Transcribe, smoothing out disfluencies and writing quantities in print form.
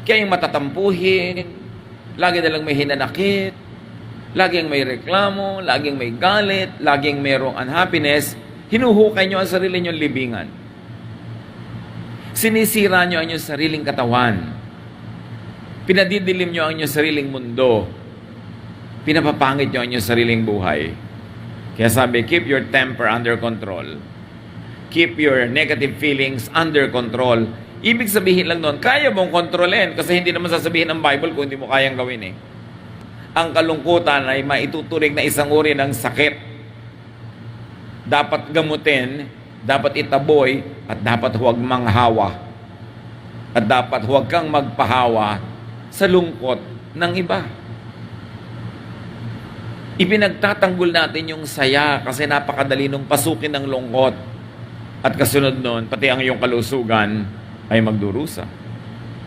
Kaya yung matatampuhin, lagi na lang may hinanakit, laging may reklamo, laging may galit, laging mayroong unhappiness, hinuhukay nyo ang sarili nyong libingan. Sinisira nyo ang inyong sariling katawan. Pinadidilim nyo ang inyong sariling mundo. Pinapapangit nyo ang inyong sariling buhay. Kaya sabi, keep your temper under control. Keep your negative feelings under control. Ibig sabihin lang nun, kaya mong kontrolin kasi hindi naman sasabihin ng Bible kung hindi mo kayang gawin eh. Ang kalungkutan ay maituturing na isang uri ng sakit. Dapat gamutin, dapat itaboy, at dapat huwag manghawa. At dapat huwag kang magpahawa sa lungkot ng iba. Ipinagtatanggol natin yung saya kasi napakadali nung pasukin ng lungkot. At kasunod nun, pati ang iyong kalusugan ay magdurusa.